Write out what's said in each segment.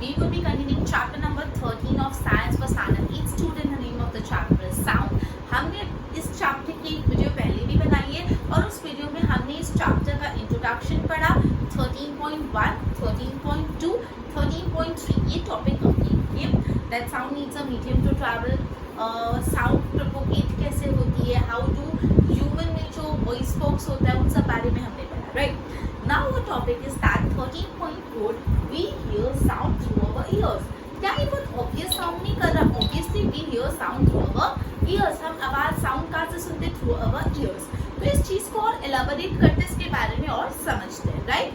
we will be continuing chapter number 13 of science for standard 8 student. The name of the chapter is sound. हमने इस chapter की एक video पहले भी बनाई है और उस वीडियो में हमने इस चैप्टर का इंट्रोडक्शन पढ़ा 13.1, 13.2, 13.3 ये टॉपिक कंप्लीट किए. That sound needs a medium to travel, sound propagate कैसे होती है, हाउ डू ह्यूमन में जो वॉइस बॉक्स होता है उन सब बारे में हमने पढ़ा. Right, now our topic is that 13.4 we hear sound through our ears. क्या ये बहुत obvious sound नहीं कर रहा? Obviously we hear sound through our ears. हम आवाज साउंड कहाँ से सुनते? through our ears. तो इस चीज को और elaborate करते इसके बारे में और समझते हैं. राइट,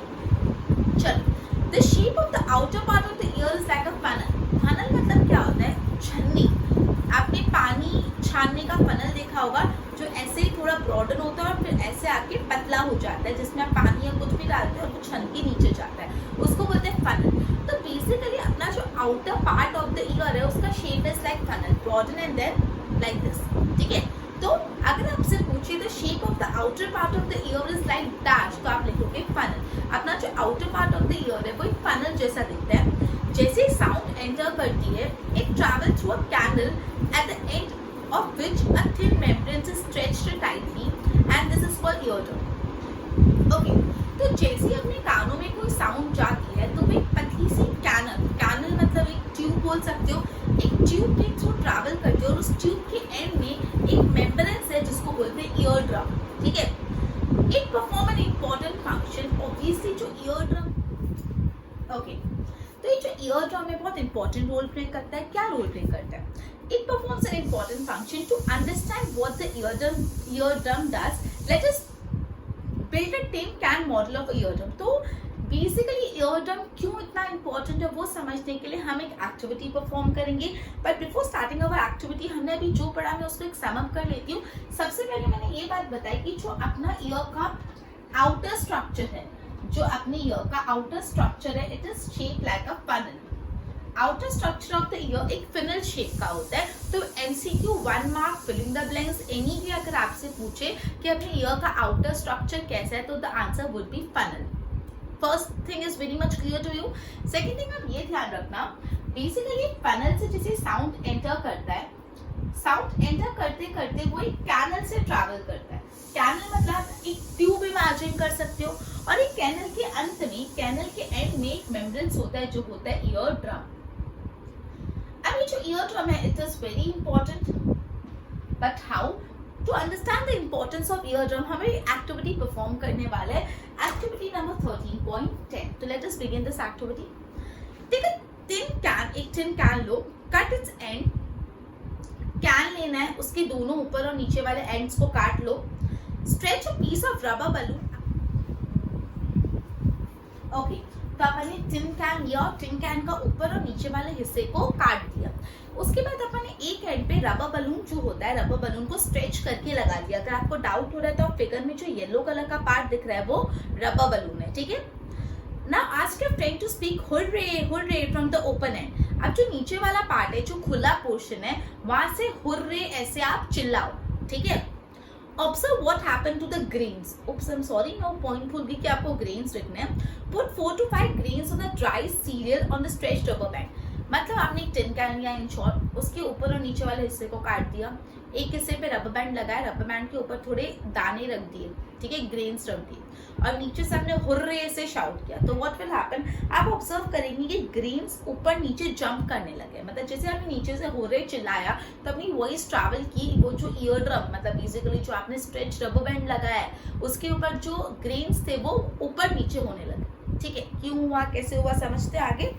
चलो. The shape of the outer part of the ear is like a funnel. funnel मतलब क्या होता है? छन्नी. आपने पानी छानने का फनल देखा होगा जो ऐसे ही थोड़ा ब्रॉडन होता है और फिर ऐसे आके पतला हो जाता है, जिसमें आप पानी या कुछ भी डालते हैं और वो छन के नीचे जाता है, उसको बोलते हैं फनल. तो बेसिकली अपना जो outer part of the ear है उसका shape is like funnel, broaden and then like this. ठीक है, तो अगर आपसे पूछे the shape of the outer part of the ear is like dash, तो आप लिखोगे फनल. अपना जो outer part of the ear है वो एक फनल जैसा दिखता है. जैसे साउंड एंटर करती है, it travel through a candle at the end of which a thin membrane is stretched tightly and this is called eardrum. Okay, तो जैसे अपने कानों में कोई साउंड जाती है तो वो एक पतली सी कैनल मतलब एक ट्यूब बोल सकते हो, एक ट्यूब के थ्रू ट्रैवल करती है और उस ट्यूब के एंड में एक मेम्ब्रेन है जिसको बोलते हैं ईयरड्रम. ठीक है, it perform an important function. Obviously जो ईयरड्रम, ओके, तो ये जो ईयरड्रम है बहुत इंपॉर्टेंट रोल प्ले करता है. क्या रोल प्ले करता है? It performs an important function. To understand what the eardrum does, let us build a tin can model of a eardrum. तो बेसिकली eardrum क्यों इतना important है वो समझने के लिए हम एक एक्टिविटी परफॉर्म करेंगे. But before starting our activity हमने अभी जो पढ़ा मैं उसको एक सम अप कर लेती हूँ. सबसे पहले मैंने ये बात बताई कि जो अपना ईयर का आउटर स्ट्रक्चर है, जो अपने ईयर का आउटर स्ट्रक्चर है, it is shape like a funnel. Outer structure of the ear एक फिनल शेप का होता है. तो MCQ 1 mark filling the blanks any भी अगर आपसे पूछे कि अपने ईयर का आउटर स्ट्रक्चर कैसा है तो the answer would be funnel. First thing is very much clear to you. Second thing आप ये ध्यान रखना, बेसिकली फनल से जैसे साउंड एंटर करता है, साउंड एंटर करते करते वो एक कैनल से ट्रैवल करता है. कैनल मतलब एक ट्यूब इमेजिन कर सकते हो और एक कैनल के अंत में, कैनल के एंड में एक मेम्ब्रेन होता है जो होता है ईयर ड्रम. अब ये जो eardrum है, it is very important. But how to understand the importance of eardrum? हमें एक्टिविटी परफॉर्म करने वाला है. Activity number 13.10. तो let us begin this activity. Take a tin can, एक tin can low, cut its end. Can लेना है, उसके दोनों ऊपर और नीचे वाले एंड्स को काट लो. Stretch a piece of rubber balloon. Okay. तो अपन ने टिन कैन लिया और टिन कैन का ऊपर और नीचे वाले हिस्से को काट दिया. उसके बाद अपन ने एक एंड पे रबर बलून जो होता है, रबर बलून को स्ट्रेच करके लगा दिया. अगर आपको डाउट हो रहा है तो फिगर में जो येलो कलर का पार्ट दिख रहा है वो रबर बलून है. ठीक है, now ask your friend to speak hurray hurray from the open end. अब जो नीचे वाला पार्ट है, जो खुला पोर्शन है, वहां से हुर्रे ऐसे आप चिल्लाओ. ठीक है, Observe what happened to the grains. Oops, I'm sorry, no point भूल गई कि आपको grains लिखने हैं. Put 4 to 5 grains on the dry cereal on the stretched rubber band. मतलब आपने एक टिन कैन लिया इन शॉर्ट, उसके ऊपर और नीचे वाले हिस्से को काट दिया, एक हिस्से पे रबर बैंड लगाया, रबर बैंड के ऊपर थोड़े दाने रख दिए. ठीक है, ग्रेन्स रख दिए और नीचे से आपने हुर्रे से शाउट किया. तो व्हाट विल हैपन, आप ऑब्जर्व करेंगे कि ग्रेन्स ऊपर नीचे जंप करने लगे. मतलब जैसे आपने नीचे से हुर्रे चिल्लाया तो अपनी वॉइस ट्रैवल की, वो जो ईयर ड्रम मतलब बेसिकली जो आपने स्ट्रेच रबर बैंड लगाया है उसके ऊपर जो ग्रेन्स थे वो ऊपर नीचे होने लगे. ठीक है, क्यों हुआ, कैसे हुआ, समझते आगे.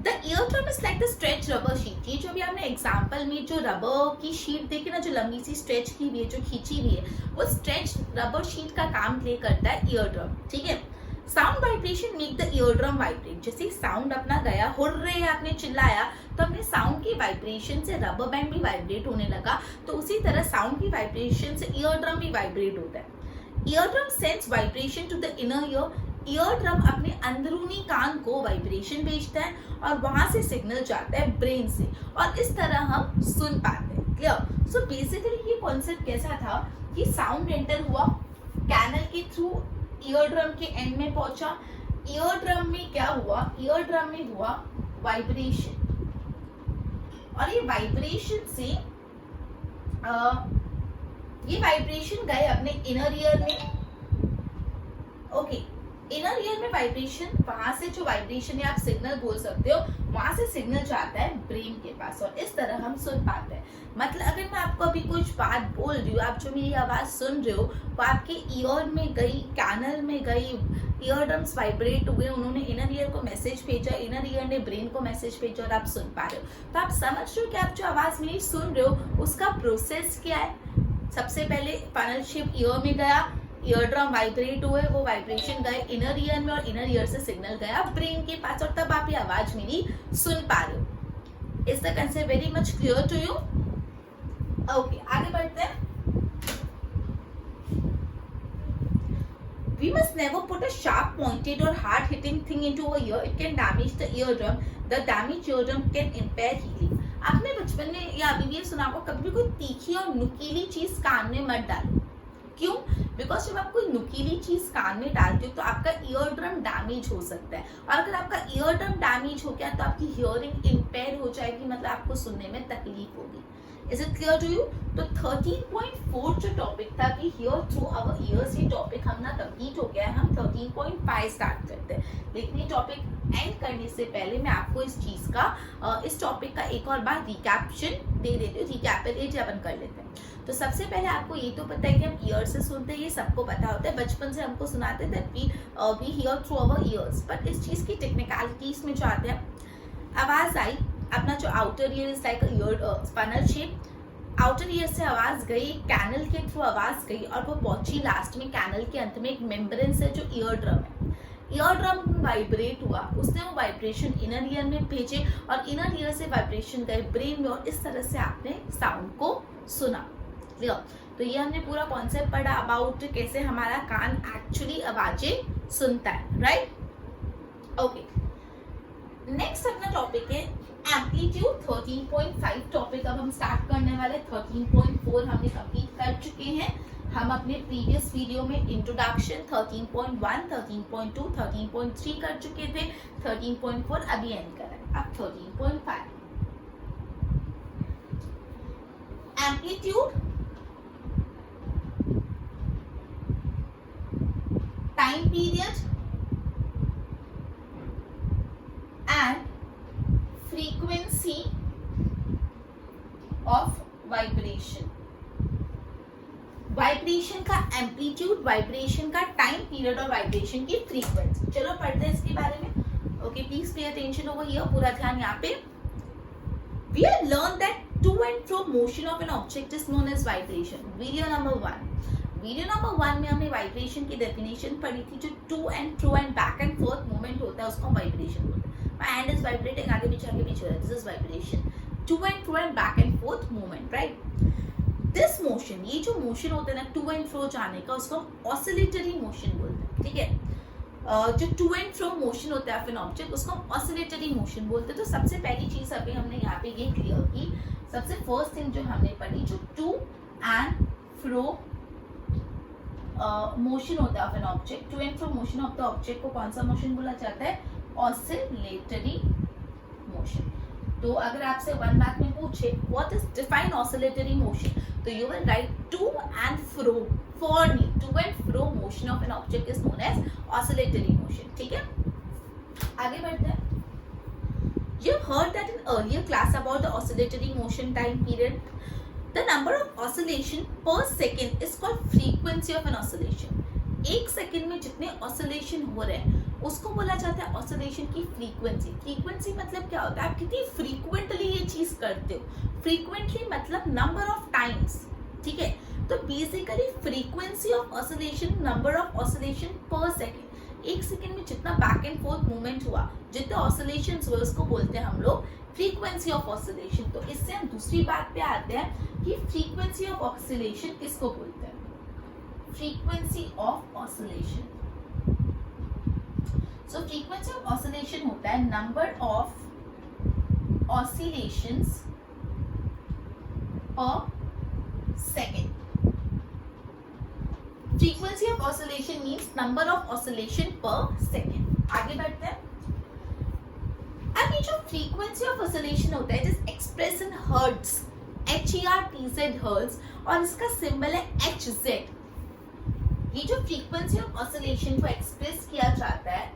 The eardrum is like the stretched rubber sheet. ये जो भी आपने एग्जाम्पल में जो रबर की शीट देखी ना, जो लंबी सी स्ट्रेच की हुई है, जो खींची हुई है, वो स्ट्रेच रबर शीट का काम प्ले करता है eardrum. ठीक है, sound vibration make the eardrum vibrate. जैसे साउंड अपना गया, हुर्रे आपने चिल्लाया तो अपने साउंड की वाइब्रेशन से रबर बैंड भी वाइब्रेट होने लगा. तो उसी तरह साउंड की वाइब्रेशन से eardrum भी वाइब्रेट होता है. eardrum sends vibration to the inner ear. Eardrum अपने अंदरूनी कान को वाइब्रेशन भेजता है और वहां से सिग्नल जाता है ब्रेन से और इस तरह हम सुन पाते हैं. क्लियर? सो बेसिकली ये कॉन्सेप्ट कैसा था कि साउंड एंटर हुआ, कैनल के थ्रू ईयरड्रम के एंड में पहुंचा, ईयर ड्रम में क्या हुआ, ईयर ड्रम में हुआ वाइब्रेशन, और ये वाइब्रेशन से ये वाइब्रेशन गए अपने इनर ईयर में। ओके, इनर ईयर में वाइब्रेशन, वहां से जो वाइब्रेशन है आप सिग्नल बोल सकते हो, वहां से सिग्नल जाता है ब्रेन के पास, और इस तरह हम सुन पाते हैं। मतलब अगर मैं आपको अभी कुछ बात बोल रही हूँ, आप जो मेरी आवाज सुन रहे हो वो आपके ईयर में गई, कैनल में गई, ईयर ड्रम्स वाइब्रेट हुए, उन्होंने इनर ईयर को मैसेज भेजा, इनर ईयर ने ब्रेन को मैसेज भेजा, और आप सुन पा रहे हो। तो आप समझ रहे हो कि आप जो आवाज मेरी सुन रहे हो उसका प्रोसेस क्या है। सबसे पहले फाइनल शेप ईयर में गया, ईयर ड्रम वाइब्रेट हुए, वो वाइब्रेशन गए इनर ईयर में, और इनर ईयर से सिग्नल गया ब्रेन के पास, और तब आप ये आवाज मेरी सुन पा रहे हो। Is the concept very much clear to you? Okay, आगे बढ़ते हैं। We must never put a sharp pointed or hard hitting thing into a ear. It can damage the eardrum. The damaged eardrum can impair hearing. आपने बचपन में या अभी भी सुना होगा, कभी भी कोई तीखी और नुकीली चीज कान में मत डालो। क्यों? बिकॉज जब आप कोई नुकीली चीज कान में डालते हो तो आपका ईयर ड्रम डैमेज हो सकता है, और अगर आपका ईयर ड्रम डैमेज हो गया तो आपकी हियरिंग इम्पेयर हो जाएगी, मतलब आपको सुनने में तकलीफ होगी। Is it clear to you? तो 13.4 जो टॉपिक था कि हियर थ्रू आवर ईयर्स, ये टॉपिक हम ना कंप्लीट हो गया है। हम 13.5 स्टार्ट करते हैं, लेकिन ये टॉपिक एंड करने से पहले मैं आपको इस चीज का, इस टॉपिक का एक और बार रिकैप्शन दे देती हूँ, रिकैपिटुलेट अपन कर लेते हैं। तो सबसे पहले आपको ये तो पता है कि हम ईयर से सुनते हैं, ये सबको पता होता है, बचपन से हमको सुनाते थे we hear through our ears. But इस चीज की टेक्निकलिटीज में जो आते हैं, आवाज आई, अपना जो outer ear is like year spinal shape, outer ear से आवाज गई, कैनल के थ्रू आवाज गई, और वो पहुंची लास्ट में कैनल के अंत में एक मेम्ब्रेन से जो ईयर ड्रम है। ईयर ड्रम वाइब्रेट हुआ, उसने वो वाइब्रेशन इनर ईयर में भेजे, और इनर ईयर से वाइब्रेशन गए ब्रेन में, और इस तरह से आपने साउंड को सुना। क्लियर? तो ये हमने पूरा कॉन्सेप्ट पढ़ा अबाउट कैसे हमारा कान एक्चुअली आवाजें सुनता है, राइट? ओके, नेक्स्ट अपना टॉपिक है एम्पलीट्यूड। 13.5 टॉपिक अब हम स्टार्ट करने वाले। 13.4 हमने कंप्लीट कर चुके हैं। हम अपने प्रीवियस वीडियो में इंट्रोडक्शन 13.1, 13.2, 13.3 कर चुके थे। 13.4 अभी एंड कर रहे हैं। अब 13.5 amplitude, time period and frequency of vibration। Vibration का एम्पलीट्यूड, वाइब्रेशन का टाइम पीरियड और वाइब्रेशन की फ्रीक्वेंसी। चलो पढ़ते हैं इसके बारे में। Okay, please pay attention over here, पूरा ध्यान यहाँ पे। We have learned that to and fro motion of an object is known as vibration। Video number 1 में हमने वाइब्रेशन की डेफिनेशन पढ़ी थी। जो to and fro and back and forth movement होता है उसको वाइब्रेशन बोलते हैं। My hand is vibrating, आगे पीछे हो रहा है, this is vibration। To and fro and back and forth movement, right? This motion, ये जो मोशन होता है ना टू एंड फ्रो जाने का, उसको ऑसिलेटरी मोशन बोलते हैं, ठीक है? जो टू एंड फ्रो मोशन होता है ऑफ ऑब्जेक्ट, उसको ऑसिलेटरी मोशन बोलते हैं। तो सबसे पहली चीज अभी हमने यहाँ पे ये क्लियर की। सबसे फर्स्ट थिंग जो हमने पढ़ी, जो टू एंड फ्रो मोशन होता है of an object, to and fro motion of the object को कौन सा मोशन बोला जाता है? Oscillatory motion. तो अगर आपसे वन मार्क में पूछे what is define oscillatory motion, तो you will write to and fro. For me, to and fro motion of an object is known as oscillatory motion, ठीक है? आगे बढ़ते हैं। You heard that in earlier class about the oscillatory motion time period. The number of oscillation per second is called frequency of an oscillation। एक second में जितने oscillation हो रहे हैं उसको बोला जाता है ऑसिलेशन की फ्रीक्वेंसी। फ्रीक्वेंसी मतलब क्या होता है? आप कितनी फ्रीक्वेंटली ये चीज करते हो। फ्रीक्वेंटली मतलब नंबर ऑफ टाइम्स, ठीक है? तो basically frequency of oscillation, number of oscillation पर सेकेंड। एक सेकेंड में जितना बैक एंड फोर्थ मूवमेंट हुआ, जितने ऑसिलेशन हुए, उसको बोलते हैं हम लोग फ्रीक्वेंसी ऑफ ऑसिलेशन। तो इससे हम दूसरी बात पे आते हैं कि फ्रीक्वेंसी ऑफ ऑसिलेशन किसको बोलते हैं? Frequency of oscillation. So frequency of oscillation होता है नंबर ऑफ ऑसिलेशंस पर second. Frequency of oscillation means number of oscillation per second। आगे बढ़ते हैं। अब ये जो फ्रीक्वेंसी ऑफ ऑसिलेशन होता है, it is express in hertz, HERTZ hertz, और इसका सिंबल है HZ। ये जो फ्रीक्वेंसी ऑफ ऑसिलेशन को एक्सप्रेस किया जाता है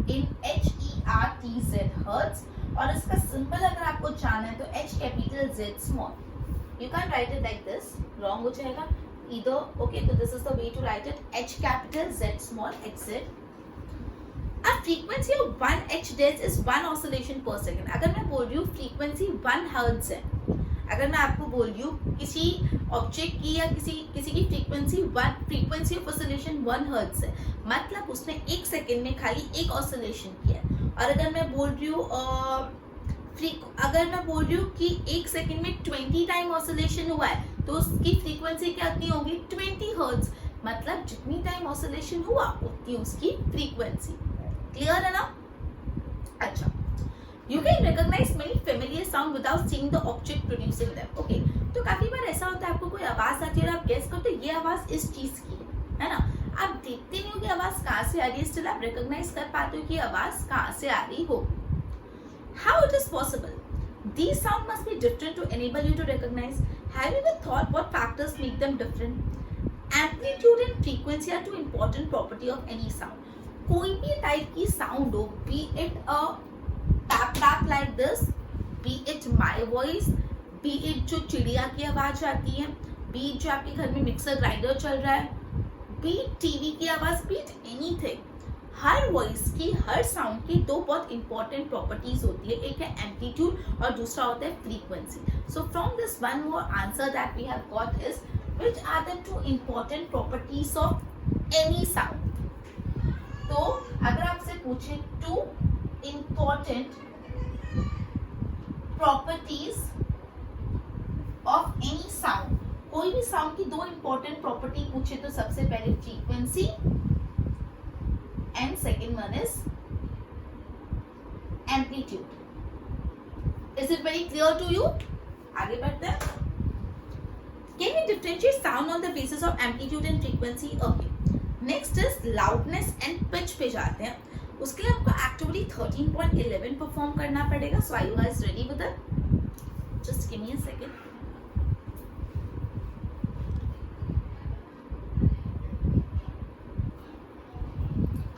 इन HERTZ हर्ट्ज, और इसका सिंबल अगर आपको जानना है तो H capital Z small. You can write it like this, wrong हो जाएगा either, okay, so this is the way to write it, H capital Z small HZ। अब frequency of 1 Hz is 1 oscillation per second। अगर मैं बोल रही हूँ frequency 1 Hz है, अगर मैं आपको बोल रही हूँ किसी ऑब्जेक्ट की या किसी की फ्रीक्वेंसी ऑफ ऑसिलेशन 1 हर्ट्ज है, मतलब उसने 1 सेकेंड में खाली एक ऑसिलेशन किया है। और अगर मैं बोल रही हूँ कि 1 सेकेंड में 20 टाइम ऑसिलेशन हुआ है, तो उसकी फ्रीक्वेंसी कितनी होगी 20 हर्ट्ज, मतलब जितनी टाइम ऑसिलेशन हुआ उतनी उसकी फ्रीक्वेंसी। क्लियर है ना? अच्छा, you can recognize many familiar sound without seeing the object producing them। okay, तो काफी बार ऐसा होता है आपको कोई आवाज आती है और आप गेस करते हो ये आवाज इस चीज की है ना, आप देखते नहीं हो कि आवाज कहाँ से आ रही है, स्टिल आप रिकॉग्नाइज कर पाते हो कि आवाज कहाँ से आ रही हो। How it is possible? These sound must be different to enable you to recognize। Have you ever thought what factors make them different? Amplitude and frequency are two important property of any sound। कोई भी type की sound हो, be it a tap tap like this, be it my voice, be it जो चिड़िया की आवाज आती है, be it जो आपके घर में मिक्सर ग्राइंडर चल रहा है, be it टीवी की आवाज, be it anything। Her voice की, हर साउंड की दो बहुत इंपॉर्टेंट प्रॉपर्टीज होती है, एक है एम्पलीट्यूड और दूसरा होता है frequency. So from this one more answer that we have got is which are the two important properties of any sound. तो अगर आपसे पूछे two important properties of any sound, कोई भी साउंड की दो इंपॉर्टेंट प्रॉपर्टी पूछे तो सबसे पहले frequency and second one is amplitude। is it very clear to you? आगे बढ़ते हैं। Can we differentiate sound on the basis of amplitude and frequency? okay, next is loudness and pitch पे जाते हैं। उसके लिए आपको activity 13.11 परफॉर्म करना पड़ेगा। so are you guys ready with it? just give me a second।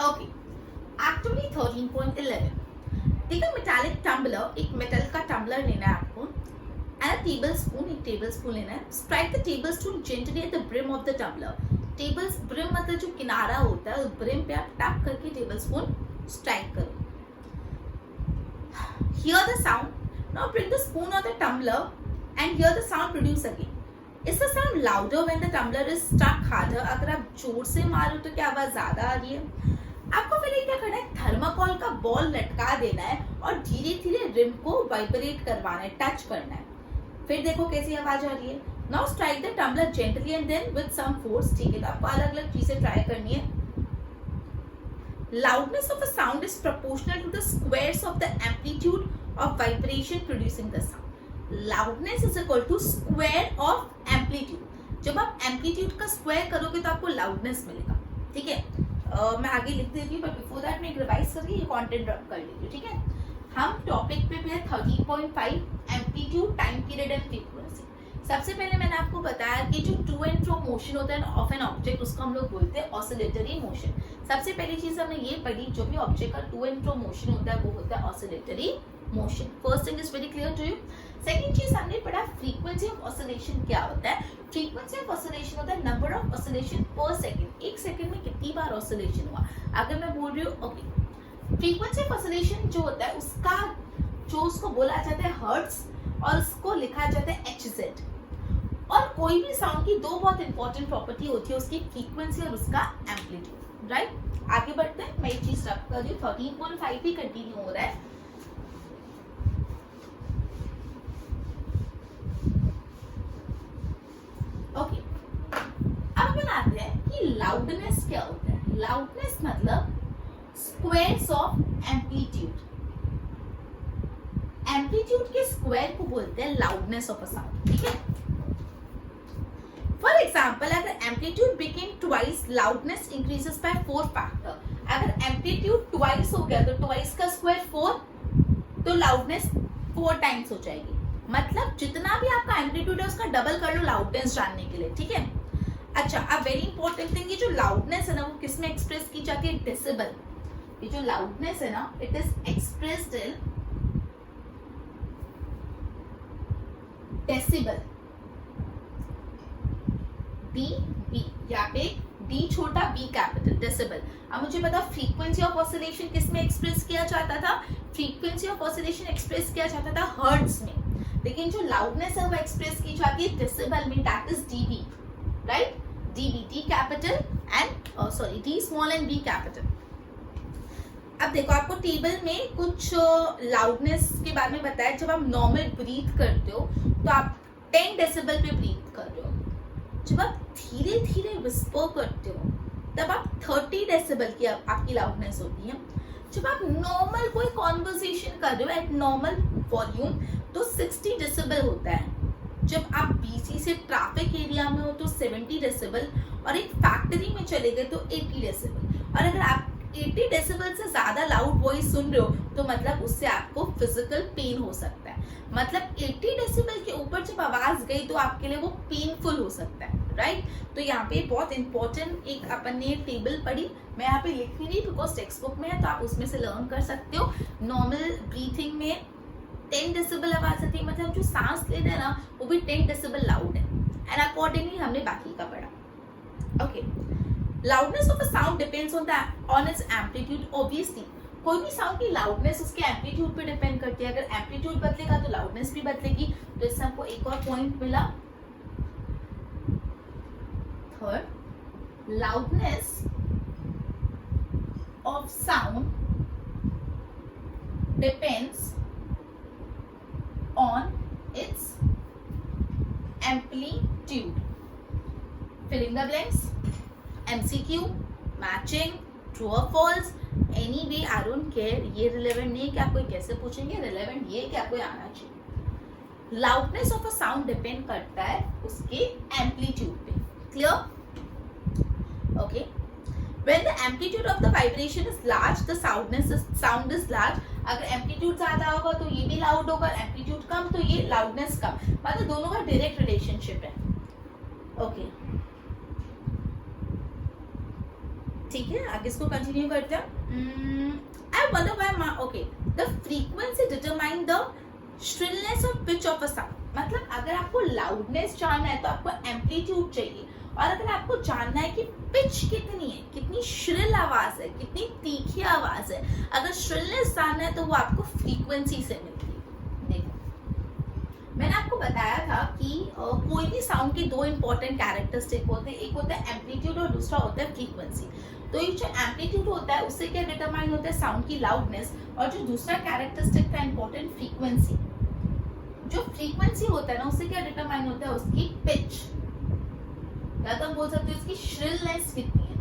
Okay, activity 13.11। देखो metallic tumbler, एक मेटल का टम्बलर लेना है आपको, एंड टेबल स्पून, एक टेबल स्पून लेना है। Strike the table spoon gently at the brim of the tumbler. Table brim मतलब जो किनारा होता है, उस ब्रिम पे आप टैप करके टेबल स्पून स्ट्राइक करो। Hear the sound, now bring the spoon on the tumbler and hear the sound produce again. Is the sound louder when the tumbler is struck harder? अगर आप जोर से मारो तो क्या आवाज ज्यादा आ रही है? आपको फिर क्या करना है, थर्माकोल का बॉल लटका देना है और धीरे धीरे रिम को वाइब्रेट करवाना है, टच करना है। फिर देखो कैसी आवाज आ रही है। Now strike the tumbler gently and then with some force. ठीक है, तो आपको अलग अलग चीजें ट्राई करनी है। Loudness of a sound is proportional to the squares of the amplitude of vibration producing the sound. Loudness is equal to square of amplitude. जब आप एम्पलीट्यूड का स्क्वायर करोगे तो आपको लाउडनेस मिलेगा। ठीक है, मैं आगे लिख देती हूँ, बट बिफोर दैट मैं एक रिवाइज करके ये कंटेंट ड्रॉप कर लेती हूँ। ठीक है, हम टॉपिक पे है 13.5 amplitude, time period and frequency. सबसे पहले मैंने आपको बताया कि जो टू एंड फ्रो मोशन होता है ऑफ एन ऑब्जेक्ट, उसको हम लोग बोलते हैं ऑसिलेटरी मोशन। सबसे पहली चीज हमने ये पढ़ी, जो भी ऑब्जेक्ट का टू एंड फ्रो मोशन होता है वो होता है oscillatory motion. First thing is very clear to you. Second चीज हमने पढ़ा फ्रीक्वेंसी ऑफ ऑसिलेशन क्या होता है। फ्रीक्वेंसी ऑफ ऑसिलेशन होता है नंबर ऑफ ऑसिलेशन पर सेकंड, एक सेकंड में कितनी बार ऑसिलेशन हुआ। अगर मैं बोल रही हूँ ओके, फ्रीक्वेंसी ऑफ ऑसिलेशन जो होता है उसका जो उसको बोला जाता है हर्ट्ज और उसको लिखा जाता है HZ। और कोई भी साउंड की दो बहुत इंपॉर्टेंट प्रॉपर्टी होती है, उसकी फ्रीक्वेंसी और उसका एम्पलीट्यूड। राइट, आगे बढ़ते हैं। मैं एक चीज रख कर रही हूँ, 13.5 भी कंटिन्यू हो रहा है। ओके, अब अपन आते हैं कि लाउडनेस क्या होता है। लाउडनेस मतलब स्क्वायर्स ऑफ एम्पलीट्यूड। एम्पलीट्यूड के स्क्वायर को बोलते हैं लाउडनेस ऑफ अ साउंड। ठीक है, फॉर एग्जाम्पल अगर amplitude became twice, loudness increases by 4 factor. अगर एम्पलीट्यूड ट्वाइस हो गया तो ट्वाइस का स्क्वायर 4, तो लाउडनेस 4 टाइम्स हो जाएगी। मतलब जितना भी आपका एम्पलीट्यूड है उसका डबल कर लो लाउडनेस जानने के लिए, ठीक है। अच्छा, अब वेरी इंपॉर्टेंट थिंग, ये जो लाउडनेस है ना वो किस में एक्सप्रेस की जाती है? डेसिबल। ये जो लाउडनेस है ना it is expressed in decibel. D B, यहाँ पे डी छोटा बी कैपिटल, डेसिबल। अब मुझे पता फ्रीक्वेंसी ऑफ ऑसिलेशन किस में एक्सप्रेस किया जाता था? फ्रीक्वेंसी ऑफ ऑसिलेशन एक्सप्रेस किया जाता था हर्ट्ज में, लेकिन जो लाउडनेस है वो एक्सप्रेस की जाती है डेसिबल में, that is dB, right? DB, D capital and sorry D small and B capital. अब देखो आपको टेबल में कुछ लाउडनेस के बारे में बताया। जब आप नॉर्मल ब्रीथ करते हो तो आप 10 डेसिबल पे ब्रीथ कर रहे हो। जब आप धीरे धीरे विस्पर करते हो तब आप 30 डेसिबल की आपकी लाउडनेस होती है। जब आप नॉर्मल कोई कॉन्वर्सेशन कर रहे हो एट नॉर्मल वॉल्यूम तो 60 डेसिबल होता है। जब आप बीसी से ट्रैफिक एरिया में हो तो 70 डेसिबल, और एक फैक्ट्री में चले गए तो 80 डेसिबल। और अगर आप 80 डेसिबल से ज्यादा लाउड वॉइस सुन रहे हो तो मतलब उससे आपको फिजिकल पेन हो सकता है। मतलब 80 डेसिबल के ऊपर जब आवाज गई तो आपके लिए वो पेनफुल हो सकता है, राइट? तो यहाँ पे बहुत इंपॉर्टेंट एक अपन ने टेबल पढ़ी, मैं यहाँ पे लिख नहीं बिकॉज टेक्स्ट बुक में है, तो आप उसमें से लर्न कर सकते हो। नॉर्मल ब्रीथिंग में 10 डेसिबल आवाज आती है, मतलब जो सांस ले रहे हैं ना वो भी 10 डेसिबल लाउड है, एंड अकॉर्डिंगली हमने बाकी का पढ़ा। Okay, loudness of a sound depends on its amplitude. Obviously कोई भी साउंड की लाउडनेस उसके एम्पलीट्यूड पे डिपेंड करती है। अगर एम्पलीट्यूड बदलेगा तो लाउडनेस भी बदलेगी। तो इससे हमको एक और पॉइंट मिला। Third, loudness of sound depends on its amplitude. Filling the blanks, MCQ, matching, true और false, anyway, I don't care. ये रिलेवेंट नहीं है कि आप कोई कैसे पूछेंगे, रिलेवेंट ये कि आपको आना चाहिए। Loudness of a sound depend करता है उसके एम्पलीट्यूड पे। Clear? Okay, when the amplitude of the vibration is large the sound is large. अगर एम्पलीट्यूड ज्यादा होगा तो ये भी लाउड होगा, एम्पलीट्यूड कम तो ये लाउडनेस कम, मतलब दोनों का डायरेक्ट रिलेशनशिप है। ओके, ठीक है, आगे इसको कंटिन्यू करते हैं। I wonder why, okay, the frequency determine the shrillness और पिच ऑफ अ साउंड। मतलब अगर आपको लाउडनेस जानना है तो आपको एम्पलीट्यूड चाहिए, और अगर आपको जानना है कि पिच कितनी है, कितनी श्रिल आवाज है, कितनी तीखी आवाज है, अगर श्रिलनेस जानना है तो वो आपको फ्रीक्वेंसी से मिलती है। देखो मैंने आपको बताया था कि कोई भी साउंड के दो इंपॉर्टेंट कैरेक्टरिस्टिक होते हैं, एक होता है एम्पलीट्यूड और दूसरा होता है फ्रीक्वेंसी। तो ये जो एम्पलीट्यूड होता है उससे क्या डिटरमाइन होता है? साउंड की लाउडनेस। और जो दूसरा कैरेक्टरिस्टिक का इंपॉर्टेंट फ्रीक्वेंसी, जो फ्रीक्वेंसी होता है ना उससे क्या डिटरमाइन होता है? उसकी पिच, या तो हम बोल सकते हैं उसकी श्रिलनेस कितनी है,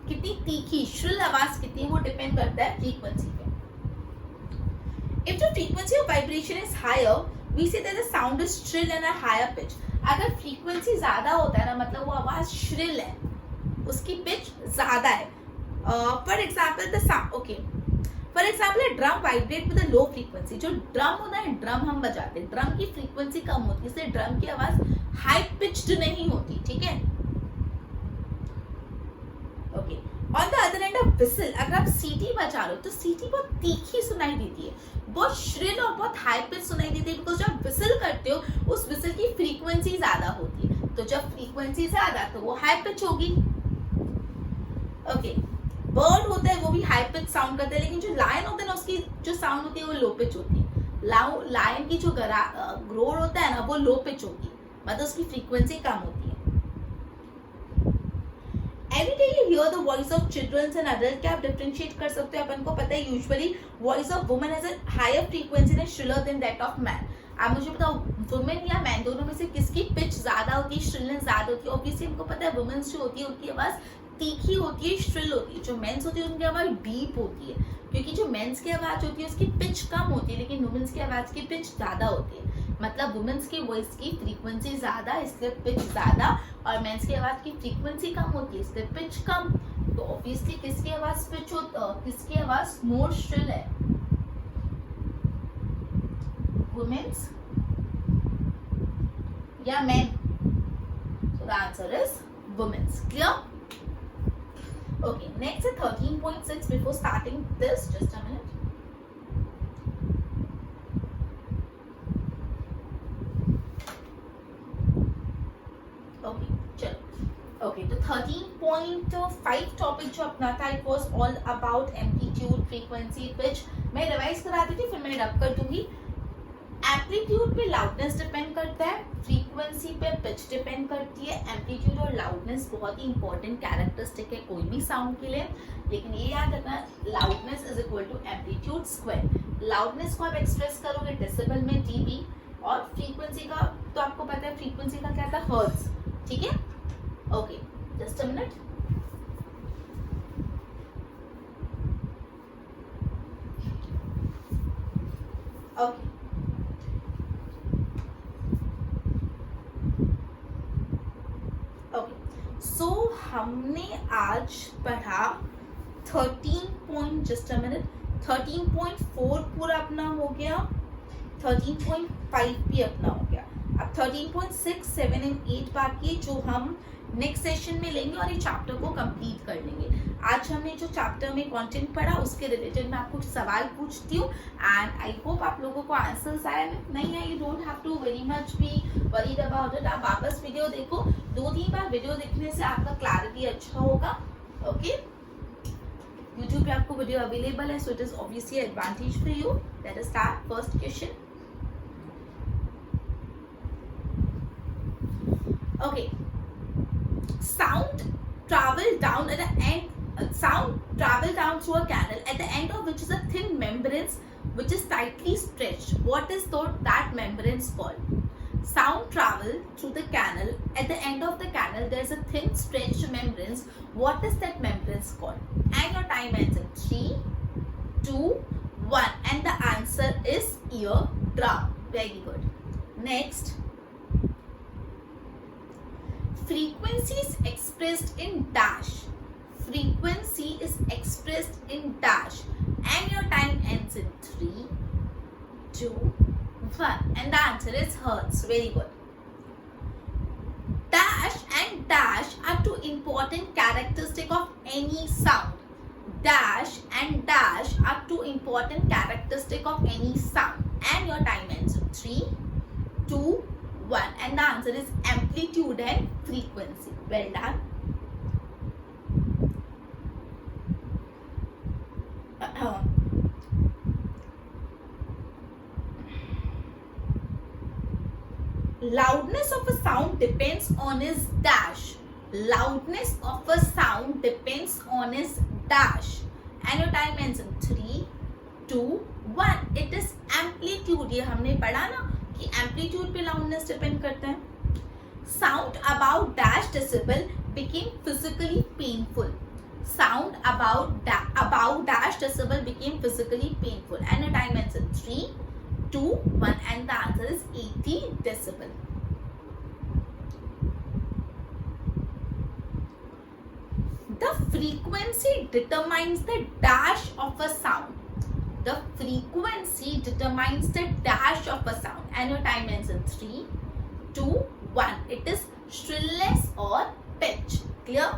कितनी तीखी श्रिल आवाज कितनी है, वो डिपेंड करता है फ्रीक्वेंसी पे। If the frequency of vibration is higher we say that the sound is shrill and a higher pitch. अगर फ्रीक्वेंसी ज्यादा होता है ना मतलब वो आवाज श्रिल है, उसकी पिच ज्यादा है। For example the sound, okay, for example drum vibrate with a low frequency. जो ड्रम होता है, ड्रम हम बजाते हैं, ड्रम की फ्रीक्वेंसी कम होती है, इसलिए ड्रम की आवाज हाई पिच्ड नहीं होती, ठीक है। Okay, on the other end of whistle, अगर आप सीटी बजा रहे हो तो सीटी बहुत तीखी सुनाई देती है, बहुत श्रिल और बहुत हाई पिच सुनाई देती है, बिकॉज जब विसल करते हो उस विसल की फ्रीक्वेंसी ज्यादा होती है। तो जब फ्रीक्वेंसी ज्यादा तो वो हाई पिच होगी। ओके, बर्ड होता है वो भी हाई पिच साउंड करता है, लेकिन जो लायन होता है ना उसकी जो साउंड होती है वो लो पिच होती है। लायन की जो ग्रोर होता है ना वो लो पिच होती है, मतलब उसकी फ्रीक्वेंसी कम होती है। Any day you hear the voice of children and adult, क्या आप डिफरेंशिएट कर सकते हो? अपन को पता है usually voice of women has a higher frequency and shriller than that of man. आप मुझे बताओ वुमेन या मैन दोनों में से किसकी पिच ज्यादा होती है, श्रिलनेस ज्यादा होती है? ऑब्वियसली हमको पता है वुमेन्स जो होती है उनकी आवाज तीखी होती है, श्रिल होती है। जो मेंस होती है उनकी आवाज डीप होती है, क्योंकि जो मेंस की आवाज होती है उसकी पिच कम होती है, लेकिन वुमेन्स की आवाज की पिच ज्यादा होती है। मतलब वुमेन्स की वॉइस की फ्रीक्वेंसी ज्यादा इसलिए पिच ज्यादा, और मेंस की आवाज की फ्रीक्वेंसी कम होती है इसलिए पिच कम। तो ऑब्वियसली किसकी आवाज पिच किसकी आवाज मोर श्रिल है? वुमेन्स या main? So the answer is women's. Clear? Okay, next is 13.6. Before starting this, just a minute. Okay, चलो. Okay, तो 13.5 टॉपिक जो अपना था, it was all about amplitude, frequency, pitch. मैं रिवाइज करा दी थी, फिर मैं रब कर दूंगी. एम्पलीट्यूड पे लाउडनेस डिपेंड करता है, फ्रीक्वेंसी पे पिच डिपेंड करती है. एम्पलीट्यूड और लाउडनेस बहुत ही इंपॉर्टेंट कैरेक्टरिस्टिक है कोई भी साउंड के लिए, लेकिन ये याद रखना loudness is equal to amplitude square. Loudness को आप एक्सप्रेस करोगे डेसिबल में डीबी, और फ्रीक्वेंसी का तो आपको पता है फ्रीक्वेंसी का क्या था, हर्ट्ज. ठीक है, okay, just a minute. Okay, so हमने आज पढ़ा 13.4 पूरा अपना हो गया, 13.5 भी अपना हो गया. अब 13.6, 7 एंड 8 बाकी जो हम नेक्स्ट सेशन में लेंगे और ये चैप्टर को कंप्लीट कर लेंगे. आज हमने जो चैप्टर में कंटेंट पढ़ा उसके रिलेटेड मैं आपको सवाल पूछती हूँ, एंड आई होप आप लोगों को आंसर्स आए. नहीं है, you don't have to very much be worried about it. आप वापस वीडियो देखो, 2-3 बार वीडियो देखने से आपका क्लैरिटी अच्छा होगा. ओके, यूट्यूब पे आपको वीडियो अवेलेबल है, so it is obviously advantage for you. Let us start first question. Okay, sound travel down through a canal at the end of which is a thin membrane which is tightly stretched. What is that membrane called? Sound travel through the canal. At the end of the canal there is a thin stretched membrane. What is that membrane called? And your time ends in 3, 2, 1, and the answer is eardrum. Very good. Next, frequency is expressed in dash. Frequency is expressed in dash, and your time ends in 3, 2, 1, and the answer is hertz. Very good. Dash and dash are two important characteristics of any sound. Dash and dash are two important characteristics of any sound, and your time ends in 3, 2, 1, and the answer is amplitude and frequency. Well done. Loudness of a sound depends on its dash. Loudness of a sound depends on its dash, and your time ends in 3, 2, 1. It is amplitude. ये हमने पढ़ा ना कि amplitude पे loudness depend करता है. Sound about dash decibel became physically painful. Sound about dash decibel became physically painful, and the time ends in 3, 2, 1, and the answer is 80 decibel. The frequency determines the dash of a sound. The frequency determines the dash of a sound, and your time ends in 3, 2, 1. It is shrillness or pitch. Clear?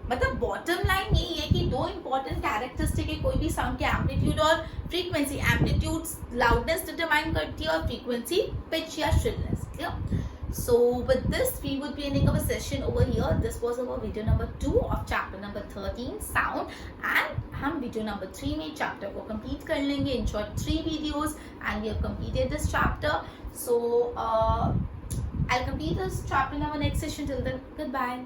मतलब bottom line यही है कि दो important characteristic है कोई भी sound के, amplitude और फ्रीक्वेंसी. एम्पलीट्यूड लाउडनेस डिटरमाइन करती है और फ्रीक्वेंसी पिच या shrillness. Clear? So with this we would be ending our session over here. This was our video number 2 of chapter number 13 sound, and हम video number 3 में chapter को complete कर लेंगे in short 3 videos, and we have completed this chapter. So I'll complete this chapter in our next session. Till then, goodbye.